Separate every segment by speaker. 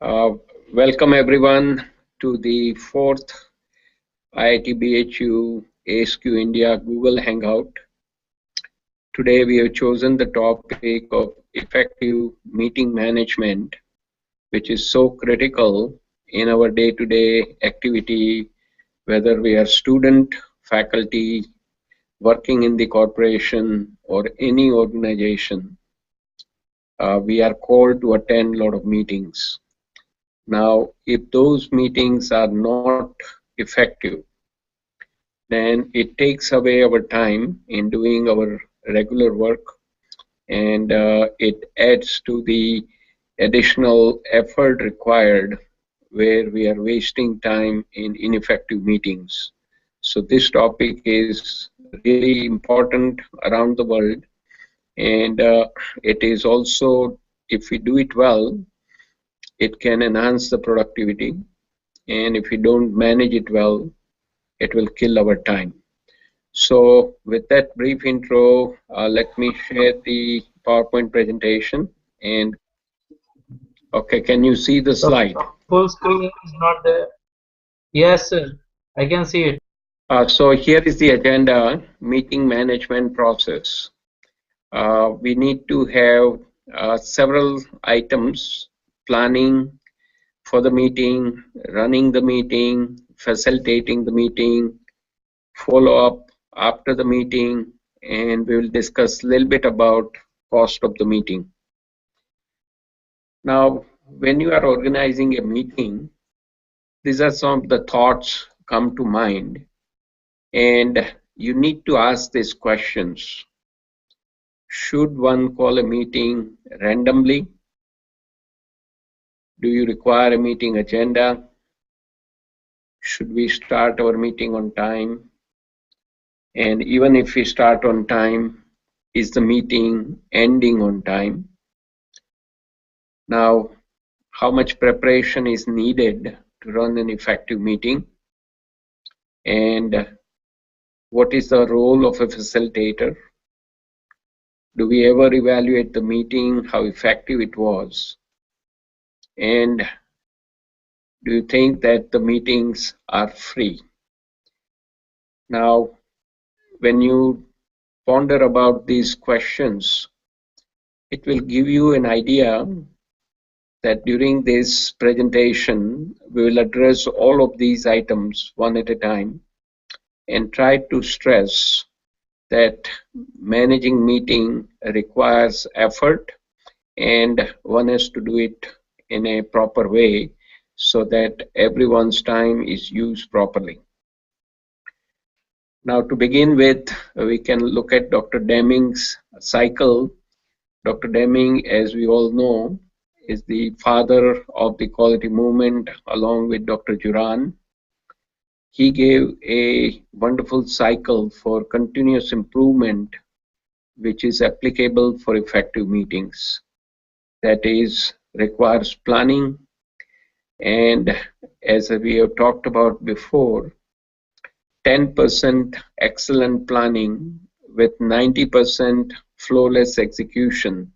Speaker 1: Uh, Welcome everyone to the fourth IIT BHU ASQ India Google Hangout. Today we have chosen the topic of effective meeting management, which is so critical in our day-to-day activity, whether we are student, faculty, working in the corporation or any organization. We are called to attend a lot of meetings. Now, if those meetings are not effective, then it takes away our time in doing our regular work, and it adds to the additional effort required where we are wasting time in ineffective meetings. So this topic is really important around the world, and it is also, if we do it well, it can enhance the productivity, and if we don't manage it well, it will kill our time. So with that brief intro, let me share the PowerPoint presentation. And okay, can you see the
Speaker 2: The
Speaker 1: slide?
Speaker 2: full screen is not there. Yes, sir. I can see it.
Speaker 1: So here is the agenda, meeting management process. We need to have several items: planning for the meeting, running the meeting, facilitating the meeting, follow up after the meeting, and we will discuss a little bit about cost of the meeting. Now, when you are organizing a meeting, these are some of the thoughts come to mind, and you need to ask these questions. Should one call a meeting randomly? Do you require a meeting agenda? Should we start our meeting on time? And even if we start on time, is the meeting ending on time? Now, how much preparation is needed to run an effective meeting? And what is the role of a facilitator? Do we ever evaluate the meeting, how effective it was? And do you think that the meetings are free? Now, when you ponder about these questions, it will give you an idea that during this presentation, we will address all of these items one at a time and try to stress that managing meeting requires effort, and one has to do it in a proper way so that everyone's time is used properly. Now, to begin with, we can look at Dr. Deming's cycle. Dr. Deming, as we all know, is the father of the quality movement along with Dr. Juran. He gave a wonderful cycle for continuous improvement, which is applicable for effective meetings. That is, requires planning, and as we have talked about before, 10% excellent planning with 90% flawless execution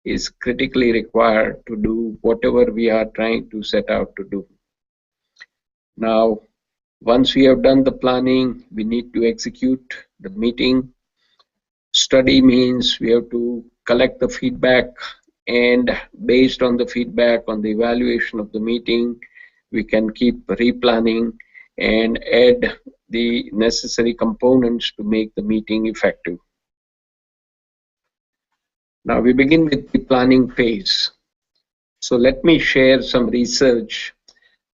Speaker 1: is critically required to do whatever we are trying to set out to do. Now, once we have done the planning, we need to execute the meeting. Study means we have to collect the feedback, and based on the feedback, on the evaluation of the meeting, we can keep replanning and add the necessary components to make the meeting effective. Now we begin with the planning phase. So let me share some research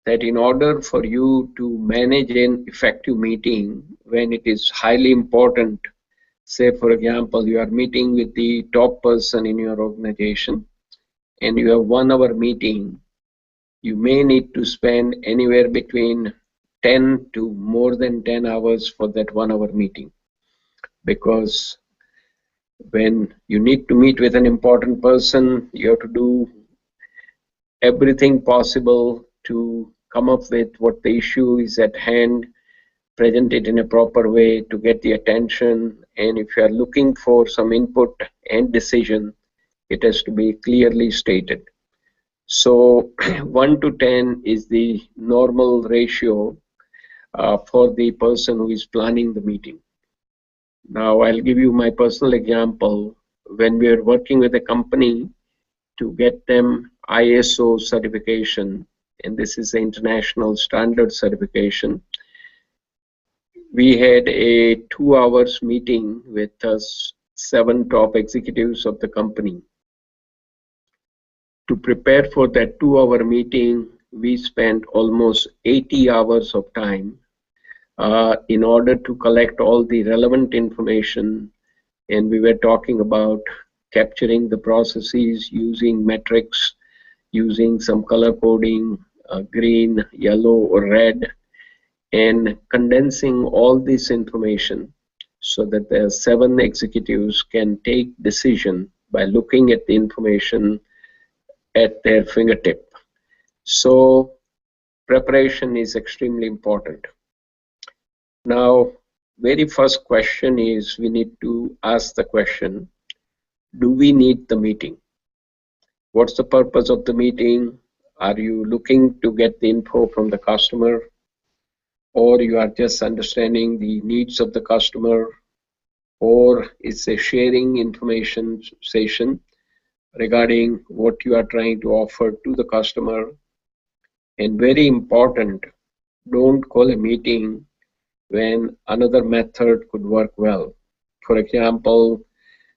Speaker 1: that in order for you to manage an effective meeting when it is highly important, say for example, you are meeting with the top person in your organization and you have 1 hour meeting, you may need to spend anywhere between 10 to more than 10 hours for that 1 hour meeting, because when you need to meet with an important person, you have to do everything possible to come up with what the issue is at hand, present it in a proper way to get the attention, and if you are looking for some input and decision, it has to be clearly stated. So 1 to 10 is the normal ratio for the person who is planning the meeting. Now I'll give you my personal example. When we are working with a company to get them ISO certification, and this is the international standard certification, we had a 2 hours meeting with us 7 top executives of the company. To prepare for that 2 hour meeting, we spent almost 80 hours of time in order to collect all the relevant information. And we were talking about capturing the processes using metrics, using some color coding, green, yellow, or red, and condensing all this information so that the 7 executives can take decision by looking at the information at their fingertip. So preparation is extremely important. Now, very first question is, we need to ask the question, do we need the meeting? What's the purpose of the meeting? Are you looking to get the info from the customer, or you are just understanding the needs of the customer, or it's a sharing information session regarding what you are trying to offer to the customer? And very important, don't call a meeting when another method could work well. For example,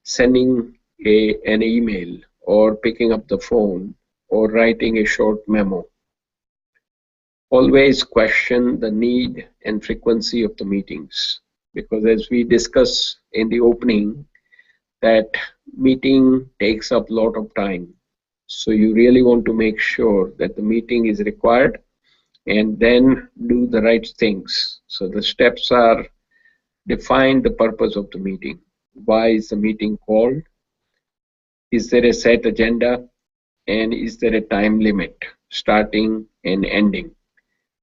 Speaker 1: sending an email, or picking up the phone, or writing a short memo. Always question the need and frequency of the meetings, because as we discussed in the opening, that meeting takes up a lot of time. So you really want to make sure that the meeting is required and then do the right things. So the steps are: define the purpose of the meeting. Why is the meeting called? Is there a set agenda? And is there a time limit, starting and ending?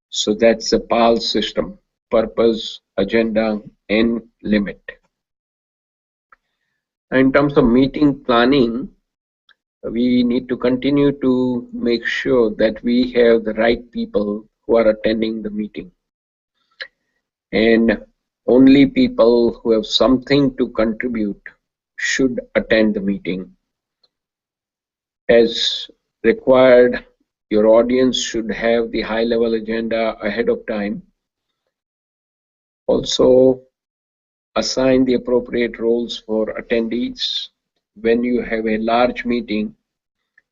Speaker 1: So that's the PAL system: purpose, agenda, and limit. In terms of meeting planning, we need to continue to make sure that we have the right people who are attending the meeting. And only people who have something to contribute should attend the meeting. As required, your audience should have the high-level agenda ahead of time. Also, assign the appropriate roles for attendees. When you have a large meeting,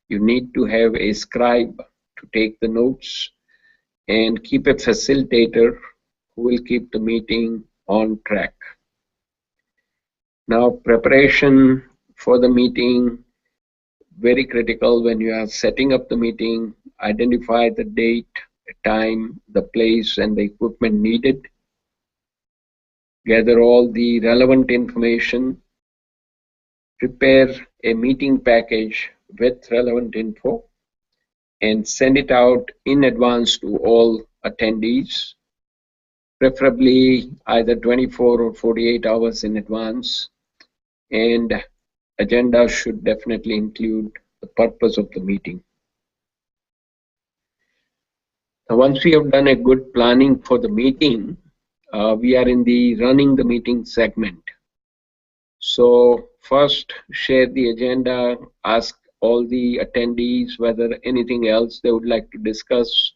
Speaker 1: you need to have a scribe to take the notes, and keep a facilitator who will keep the meeting on track. Now, preparation for the meeting, very critical. When you are setting up the meeting, identify the date, the time, the place, and the equipment needed. Gather all the relevant information. Prepare a meeting package with relevant info and send it out in advance to all attendees, preferably either 24 or 48 hours in advance. And agenda should definitely include the purpose of the meeting. Now, once we have done a good planning for the meeting, we are in the running the meeting segment. So first, share the agenda, ask all the attendees whether anything else they would like to discuss.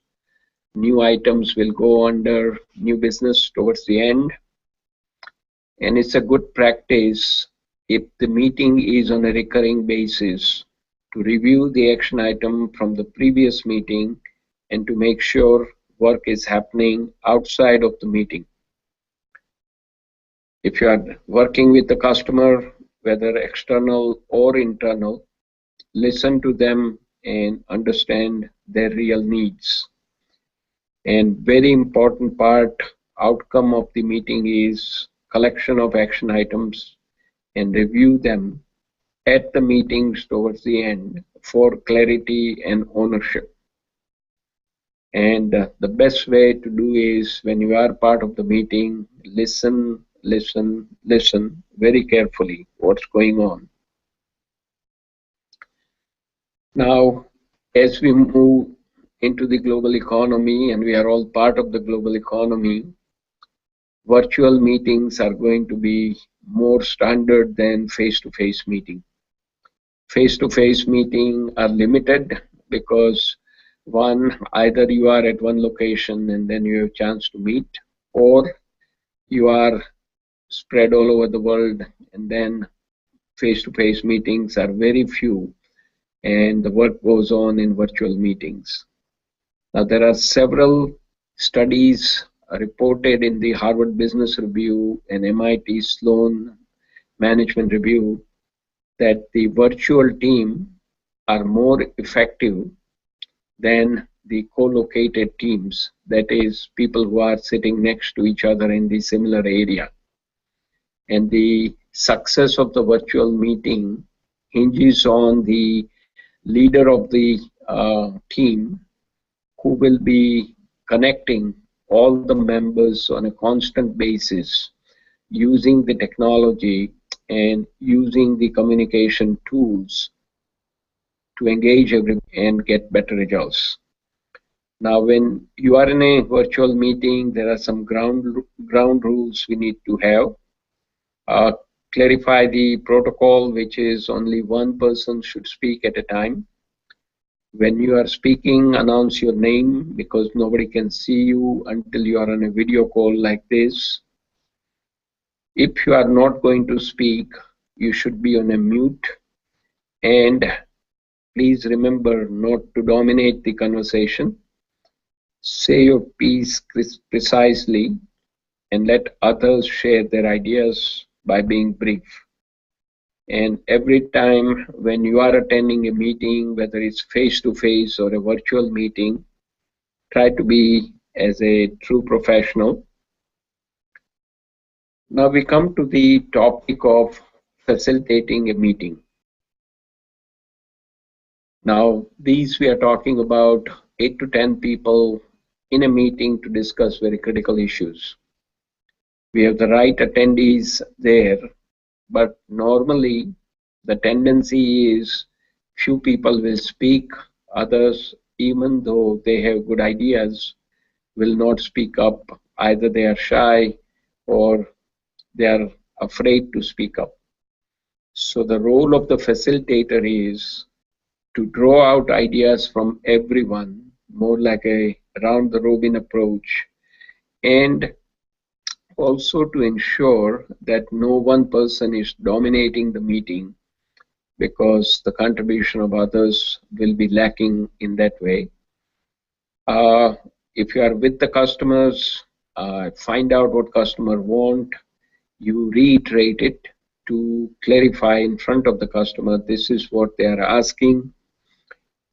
Speaker 1: New items will go under new business towards the end. And it's a good practice, if the meeting is on a recurring basis, to review the action item from the previous meeting and to make sure work is happening outside of the meeting. If you are working with the customer, whether external or internal, listen to them and understand their real needs. And very important part, outcome of the meeting is collection of action items and review them at the meetings towards the end for clarity and ownership. And the best way to do is, when you are part of the meeting, listen very carefully what's going on. Now, As we move into the global economy, and we are all part of the global economy, virtual meetings are going to be more standard than face-to-face meeting. Face-to-face meeting are limited because one, either you are at one location and then you have a chance to meet, or you are spread all over the world, and then face-to-face meetings are very few, and the work goes on in virtual meetings. Now, there are several studies reported in the Harvard Business Review and MIT Sloan Management Review that the virtual team are more effective than the co-located teams, that is, people who are sitting next to each other in the similar area. And the success of the virtual meeting hinges on the leader of the team who will be connecting all the members on a constant basis using the technology and using the communication tools to engage everyone and get better results. Now, when you are in a virtual meeting, there are some ground rules we need to have. Clarify the protocol, which is only one person should speak at a time. When you are speaking, announce your name because nobody can see you until you are on a video call like this. If you are not going to speak, you should be on a mute. And please remember not to dominate the conversation. Say your piece precisely and let others share their ideas by being brief. And every time when you are attending a meeting, whether it's face-to-face or a virtual meeting, try to be as a true professional. Now we come to the topic of facilitating a meeting. Now these we are talking about 8 to 10 people in a meeting to discuss very critical issues. We have the right attendees there, but normally the tendency is few people will speak, others, even though they have good ideas, will not speak up. Either they are shy or they are afraid to speak up. So the role of the facilitator is to draw out ideas from everyone, more like a round the robin approach, and also to ensure that no one person is dominating the meeting, because the contribution of others will be lacking in that way. If you are with the customers, find out what customer want, you reiterate it to clarify in front of the customer this is what they are asking,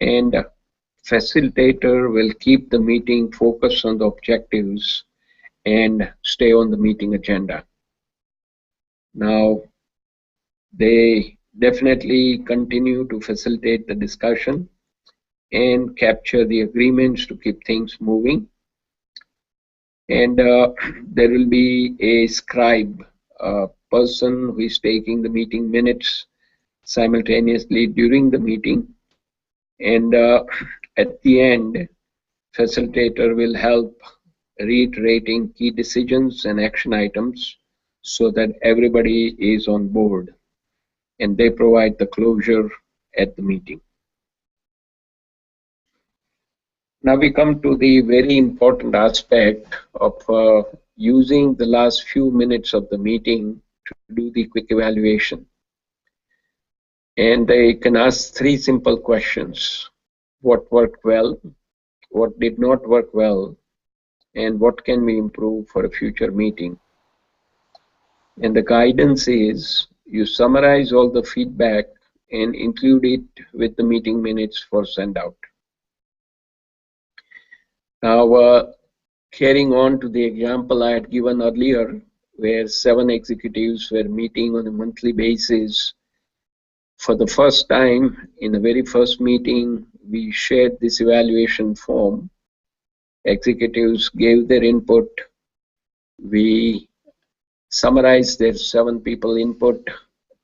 Speaker 1: and facilitator will keep the meeting focused on the objectives and stay on the meeting agenda. Now, they definitely continue to facilitate the discussion and capture the agreements to keep things moving. And there will be a scribe, a person who is taking the meeting minutes simultaneously during the meeting. And at the end, facilitator will help reiterating key decisions and action items so that everybody is on board and they provide the closure at the meeting. Now we come to the very important aspect of using the last few minutes of the meeting to do the quick evaluation. And they can ask three simple questions: what worked well, what did not work well, and what can we improve for a future meeting. And the guidance is you summarize all the feedback and include it with the meeting minutes for send out. Now, carrying on to the example I had given earlier, where 7 executives were meeting on a monthly basis. For the first time, in the very first meeting, we shared this evaluation form. Executives gave their input. We summarized their 7 people input,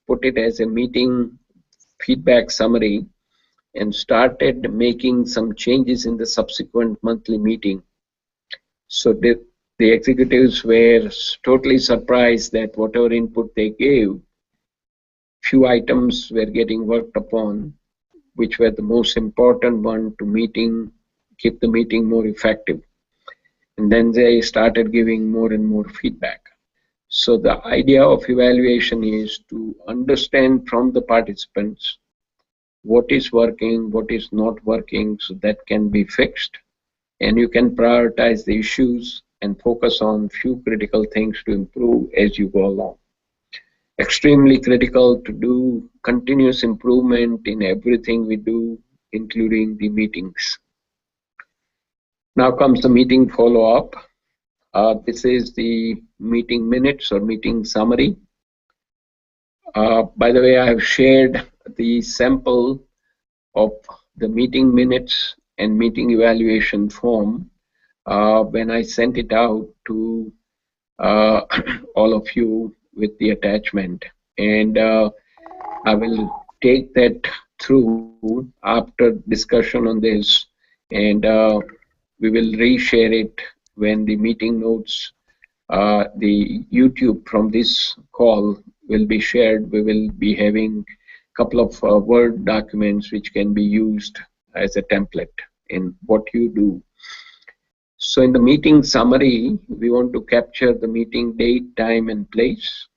Speaker 1: put it as a meeting feedback summary, and started making some changes in the subsequent monthly meeting. So the executives were totally surprised that whatever input they gave, few items were getting worked upon, which were the most important one to keep the meeting more effective. And then they started giving more and more feedback. So the idea of evaluation is to understand from the participants what is working, what is not working, so that can be fixed. And you can prioritize the issues and focus on few critical things to improve as you go along. Extremely critical to do continuous improvement in everything we do, including the meetings. Now comes the meeting follow-up. This is the meeting minutes or meeting summary. By the way, I have shared the sample of the meeting minutes and meeting evaluation form when I sent it out to all of you with the attachment. And I will take that through after discussion on this, and we will reshare it when the meeting notes, the YouTube from this call will be shared. We will be having a couple of Word documents which can be used as a template in what you do. So in the meeting summary, we want to capture the meeting date, time, and place,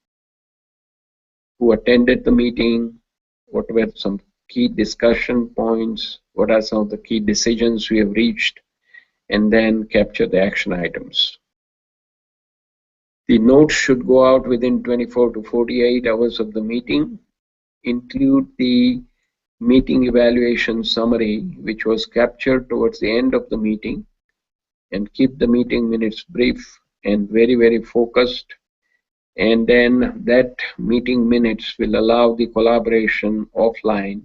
Speaker 1: who attended the meeting, what were some key discussion points, what are some of the key decisions we have reached, and then capture the action items. The notes should go out within 24 to 48 hours of the meeting, include the meeting evaluation summary, which was captured towards the end of the meeting, and keep the meeting minutes brief and very, very focused. And then that meeting minutes will allow the collaboration offline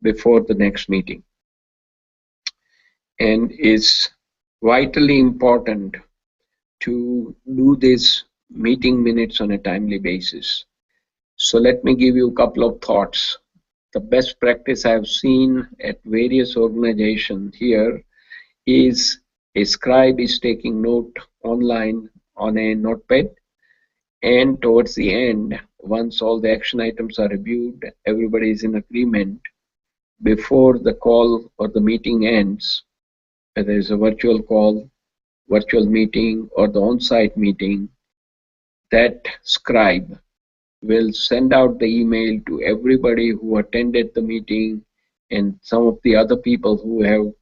Speaker 1: before the next meeting, and is vitally important to do this meeting minutes on a timely basis. So let me give you a couple of thoughts. The best practice I've seen at various organizations here is a scribe is taking note online on a notepad, and towards the end, once all the action items are reviewed, everybody is in agreement, before the call or the meeting ends, whether it's a virtual call, virtual meeting, or the on-site meeting, that scribe will send out the email to everybody who attended the meeting and some of the other people who have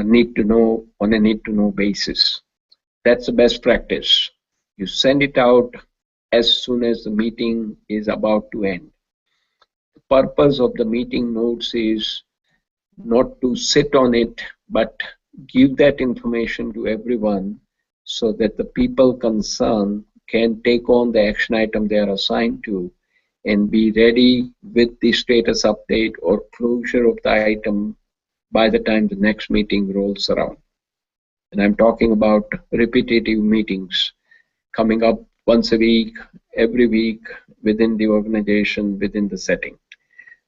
Speaker 1: need to know on a need to know basis. That's the best practice. You send it out as soon as the meeting is about to end. The purpose of the meeting notes is not to sit on it, but give that information to everyone so that the people concerned can take on the action item they are assigned to and be ready with the status update or closure of the item by the time the next meeting rolls around. And I'm talking about repetitive meetings coming up once a week, every week within the organization, within the setting.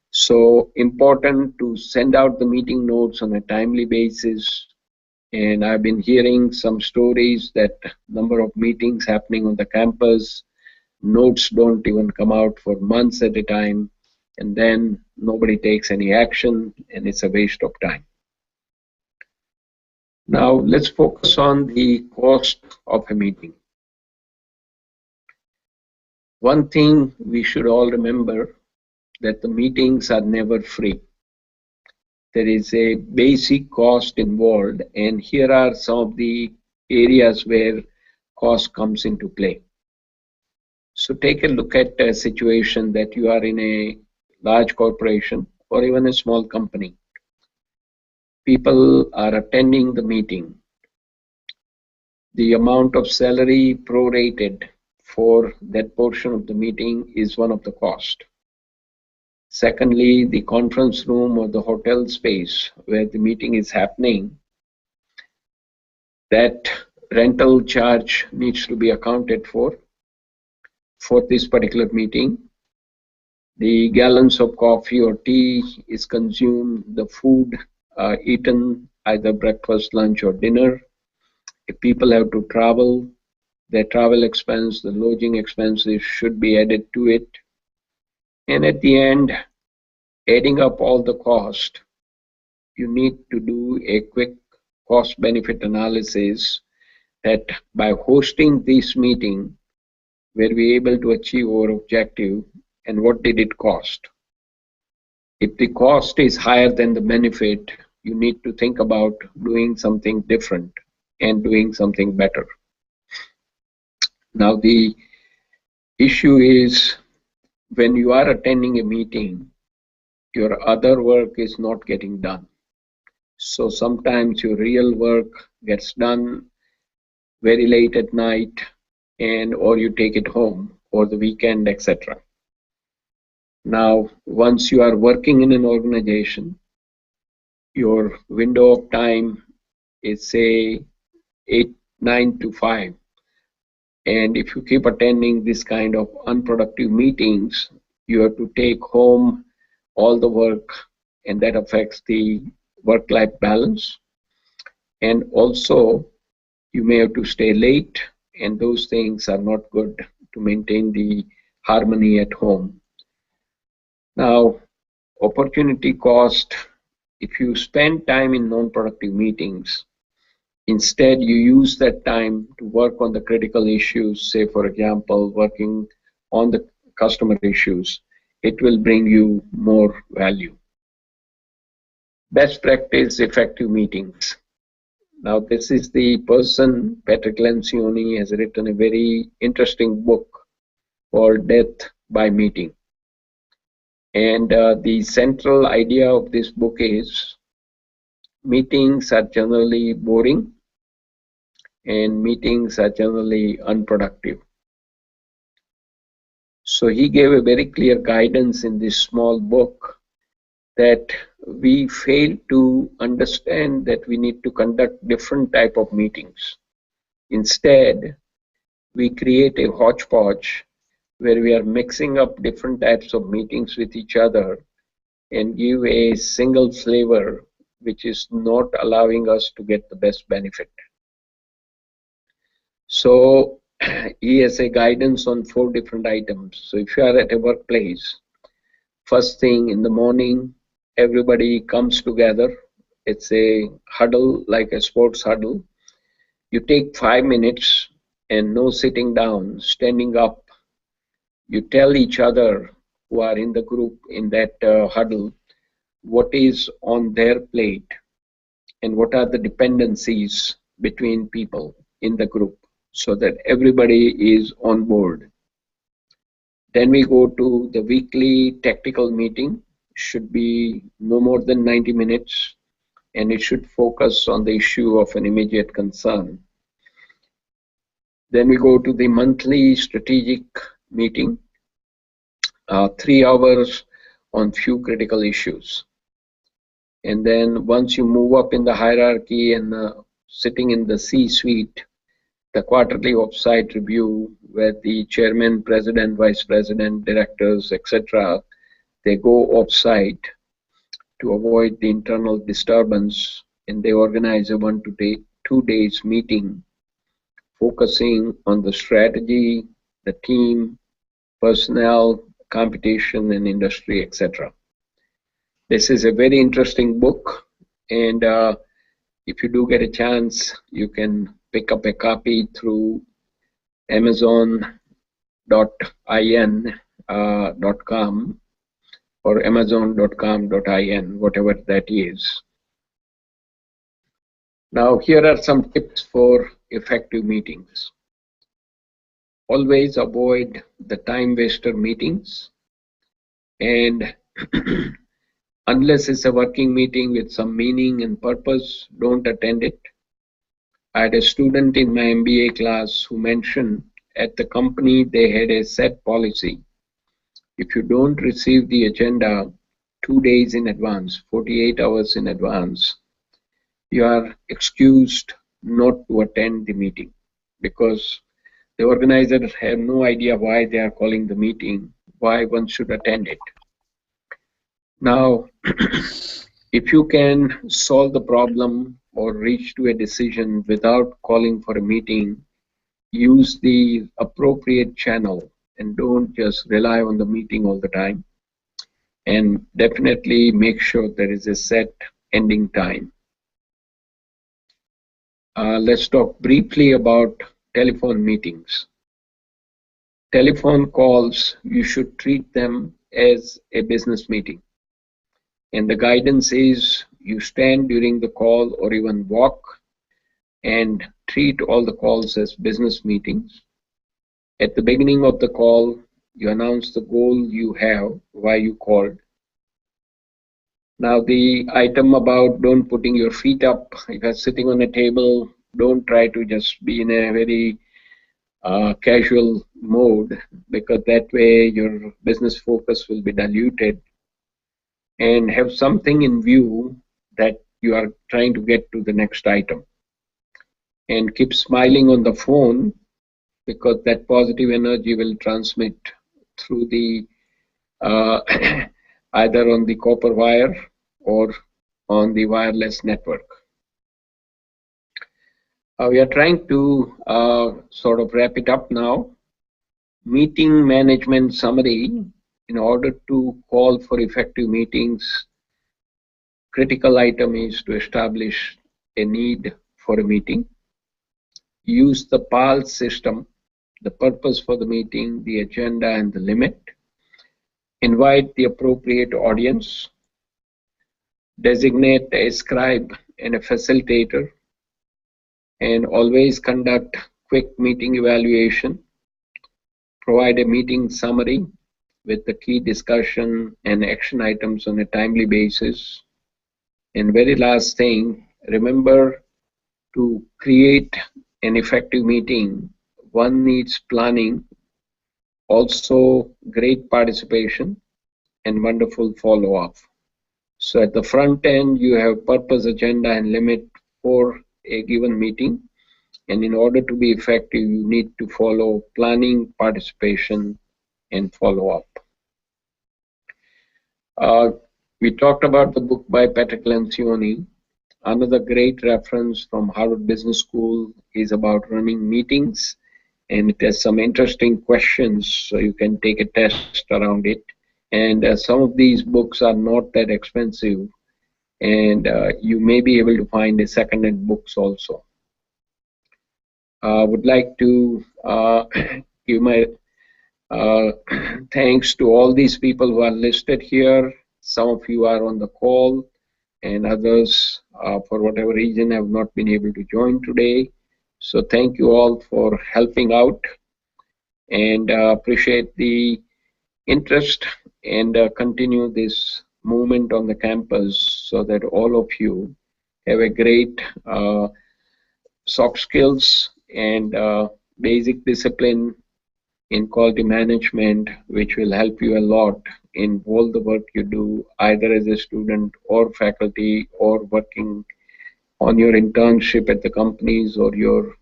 Speaker 1: So important to send out the meeting notes on a timely basis. And I've been hearing some stories that number of meetings happening on the campus, notes don't even come out for months at a time, and then nobody takes any action, and it's a waste of time. Now let's focus on the cost of a meeting. One thing we should all remember, that the meetings are never free. There is a basic cost involved, and here are some of the areas where cost comes into play. So take a look at a situation that you are in a large corporation or even a small company. People are attending the meeting. The amount of salary prorated for that portion of the meeting is one of the costs. Secondly, the conference room or the hotel space where the meeting is happening, that rental charge needs to be accounted for this particular meeting. The gallons of coffee or tea is consumed, the food eaten, either breakfast, lunch, or dinner. If people have to travel, their travel expense, the lodging expenses should be added to it. And at the end, adding up all the cost, you need to do a quick cost benefit analysis that by hosting this meeting, were we able to achieve our objective and what did it cost? If the cost is higher than the benefit, you need to think about doing something different and doing something better. Now, the issue is when you are attending a meeting, your other work is not getting done. So sometimes your real work gets done very late at night, and or you take it home or the weekend, etc. Now, once you are working in an organization, your window of time is say 9 to 5. And if you keep attending this kind of unproductive meetings, you have to take home all the work, and that affects the work-life balance. And also, you may have to stay late, and those things are not good to maintain the harmony at home. Now, opportunity cost, if you spend time in non-productive meetings, instead you use that time to work on the critical issues, say for example, working on the customer issues, it will bring you more value. Best practice effective meetings. Now this is the person, Patrick Lencioni, has written a very interesting book called Death by Meeting. And the central idea of this book is meetings are generally boring and meetings are generally unproductive. So he gave a very clear guidance in this small book that we fail to understand that we need to conduct different type of meetings. Instead, we create a hodgepodge where we are mixing up different types of meetings with each other and give a single flavor which is not allowing us to get the best benefit. So he has a guidance on 4 different items. So if you are at a workplace, first thing in the morning, everybody comes together. It's a huddle, like a sports huddle. You take 5 minutes and no sitting down, standing up. You tell each other who are in the group in that huddle what is on their plate and what are the dependencies between people in the group so that everybody is on board. Then we go to the weekly tactical meeting. Should be no more than 90 minutes and it should focus on the issue of an immediate concern. Then we go to the monthly strategic meeting, 3 hours on few critical issues. And then once you move up in the hierarchy and sitting in the C-suite, the quarterly offsite review where the chairman, president, vice president, directors, etc., they go offsite to avoid the internal disturbance, and they organize a 1 to 2 days meeting focusing on the strategy, the team, personnel, competition, and industry, etc. This is a very interesting book, and if you do get a chance, you can pick up a copy through amazon.in.com or amazon.com.in, whatever that is. Now, here are some tips for effective meetings. Always avoid the time waster meetings, and unless it's a working meeting with some meaning and purpose, don't attend it. I had a student in my MBA class who mentioned at the company they had a set policy. If you don't receive the agenda 2 days in advance, 48 hours in advance, you are excused not to attend the meeting because the organizers have no idea why they are calling the meeting. why one should attend it. Now, if you can solve the problem or reach to a decision without calling for a meeting, use the appropriate channel and don't just rely on the meeting all the time. And definitely make sure there is a set ending time. Let's talk briefly about telephone meetings. Telephone calls, you should treat them as a business meeting. And the guidance is you stand during the call or even walk and treat all the calls as business meetings. At the beginning of the call, you announce the goal you have, why you called. Now the item about don't putting your feet up, if you're sitting on a table, don't try to just be in a very casual mode, because that way your business focus will be diluted. And have something in view that you are trying to get to the next item. And keep smiling on the phone, because that positive energy will transmit through the either on the copper wire or on the wireless network. We are trying to sort of wrap it up now. Meeting management summary. In order to call for effective meetings, critical item is to establish a need for a meeting. Use the PALS system, the purpose for the meeting, the agenda, and the limit. Invite the appropriate audience. Designate a scribe and a facilitator. And always conduct quick meeting evaluation. Provide a meeting summary with the key discussion and action items on a timely basis. And very last thing, remember to create an effective meeting. One needs planning, also great participation, and wonderful follow-up. So at the front end, you have purpose, agenda, and limit for a given meeting. And in order to be effective, you need to follow planning, participation, and follow-up. We talked about the book by Patrick Lencioni. Another great reference from Harvard Business School is about running meetings, and it has some interesting questions, so you can take a test around it. And some of these books are not that expensive, and you may be able to find a second-hand books also. I would like to give my thanks to all these people who are listed here. Some of you are on the call, and others, for whatever reason, have not been able to join today. So thank you all for helping out, and appreciate the interest, and continue this movement on the campus so that all of you have a great soft skills and basic discipline in quality management, which will help you a lot in all the work you do, either as a student or faculty, or working on your internship at the companies or your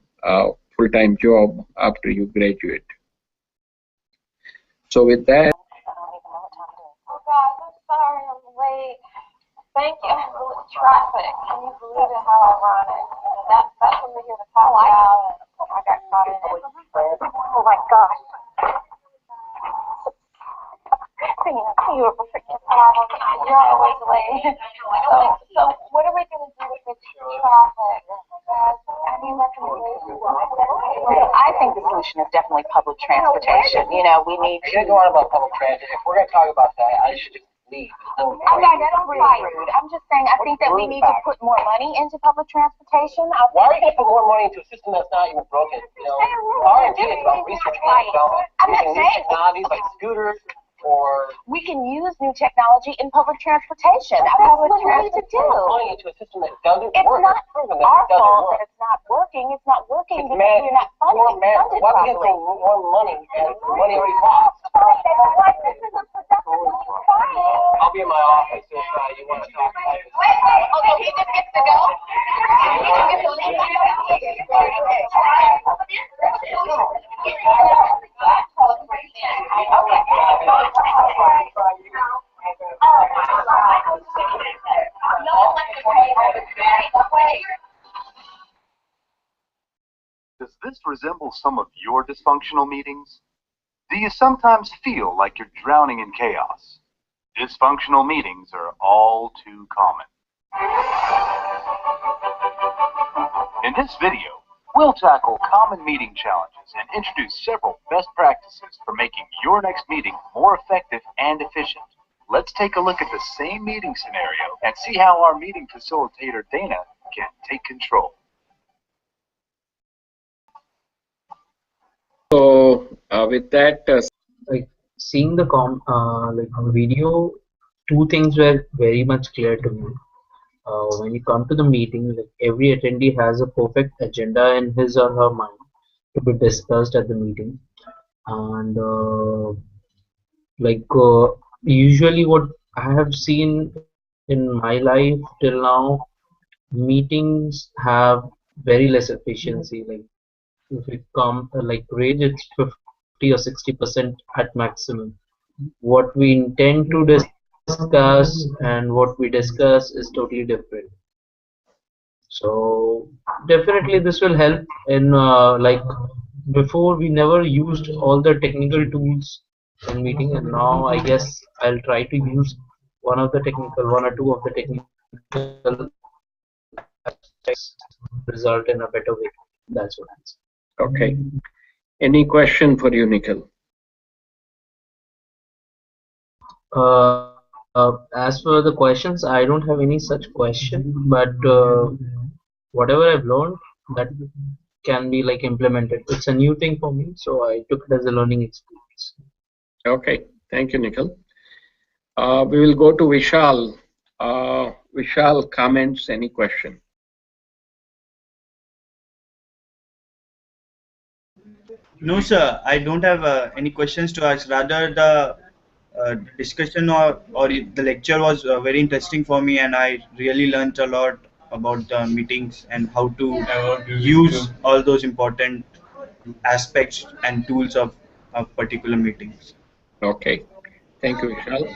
Speaker 1: full-time job after you graduate. So with that.
Speaker 3: Oh guys, I'm sorry I'm late. Thank you. Traffic. Can you believe it? How ironic. That's what we're here to talk about. I got caught in it. Oh my gosh. You were freaking problem. You're always late. So what are we gonna do with this traffic? Any recommendations?
Speaker 4: I think the solution is definitely public transportation. You know, we need
Speaker 5: to go on about public transit. If we're going to talk about that, I should just leave.
Speaker 4: I'm not rude. I'm just saying I think that we need to put more money into public transportation.
Speaker 5: Why are we going to put more money into a system that's not even broken? You know, R&D is about research and development.
Speaker 4: I'm not saying
Speaker 5: technologies like scooters, or
Speaker 4: we can use new technology in public transportation. That's what we need to do.
Speaker 5: Money into a system that doesn't
Speaker 4: it's
Speaker 5: work.
Speaker 4: Not our fault that it's not working. It's not working because you're not funded properly.
Speaker 5: Why we get more money and money already costs? I'll be in my office if you want to talk about it.
Speaker 4: Okay, he just gets to go. Okay.
Speaker 6: this resemble some of your dysfunctional meetings? Do you sometimes feel like you're drowning in chaos? Dysfunctional meetings are all too common. In this video, we'll tackle common meeting challenges and introduce several best practices for making your next meeting more effective and efficient. Let's take a look at the same meeting scenario and see how our meeting facilitator, Dana, can take control.
Speaker 1: So with that,
Speaker 2: Like seeing the video, two things were very much clear to me. When you come to the meeting, like every attendee has a perfect agenda in his or her mind to be discussed at the meeting, and usually what I have seen in my life till now, meetings have very less efficiency. Like if it come range, it's 50 or 60% at maximum. What we intend to discuss and what we discuss is totally different. So definitely this will help in before we never used all the technical tools in meeting, and now I guess I'll try to use one or two of the technical aspects, result in a better way. That's what I'm saying.
Speaker 1: okay. Any question for you, Nikhil?
Speaker 2: As for the questions, I don't have any such question, but whatever I've learned, that can be implemented. It's a new thing for me, so I took it as a learning experience.
Speaker 1: Okay, thank you, Nikhil. We will go to Vishal. Vishal, comments, any question?
Speaker 7: No, sir. I don't have any questions to ask. Rather, the discussion or the lecture was very interesting for me, and I really learned a lot about the meetings and how to use all those important aspects and tools of particular meetings.
Speaker 1: Okay, thank you, Vishal.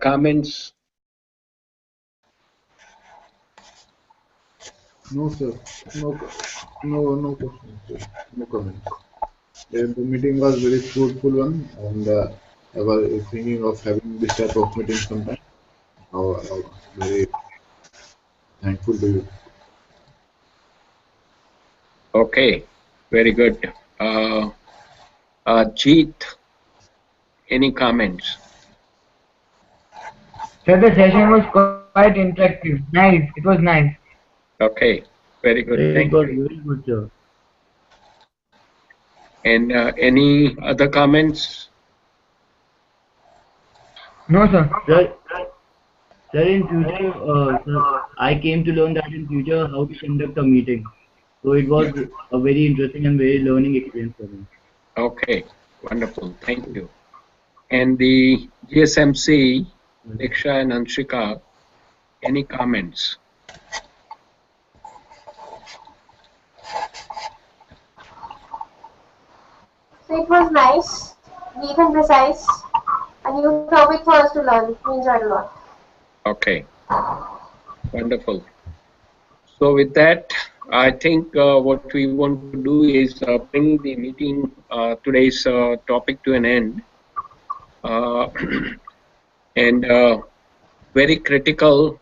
Speaker 1: Comments?
Speaker 8: No, sir. No question, sir. No comment. The meeting was very fruitful one, and I was thinking of having this type of meeting sometime. Very thankful to you.
Speaker 1: Okay, very good. Jeet, any comments?
Speaker 9: Sir, the session was quite interactive. Nice. It was nice.
Speaker 1: Okay, very good. Thank you.
Speaker 9: Very good, sir.
Speaker 1: And any other comments?
Speaker 9: No, sir.
Speaker 10: Sir, in future, sir, I came to learn that in future how to conduct a meeting. So it was a very interesting and very learning experience for me.
Speaker 1: Okay, wonderful. Thank you. And the GSMC, Diksha and Anshika, any comments?
Speaker 3: So it was nice, neat and precise, a new topic for us to learn. We enjoyed a lot.
Speaker 1: Okay, wonderful. So with that, I think what we want to do is bring the meeting, today's topic to an end. And very critical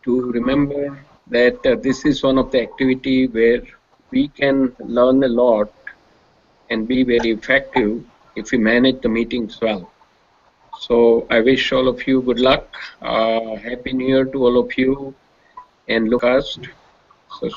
Speaker 1: to remember that this is one of the activity where we can learn a lot and be very effective if we manage the meetings well. So I wish all of you good luck. Happy New Year to all of you, and look us. So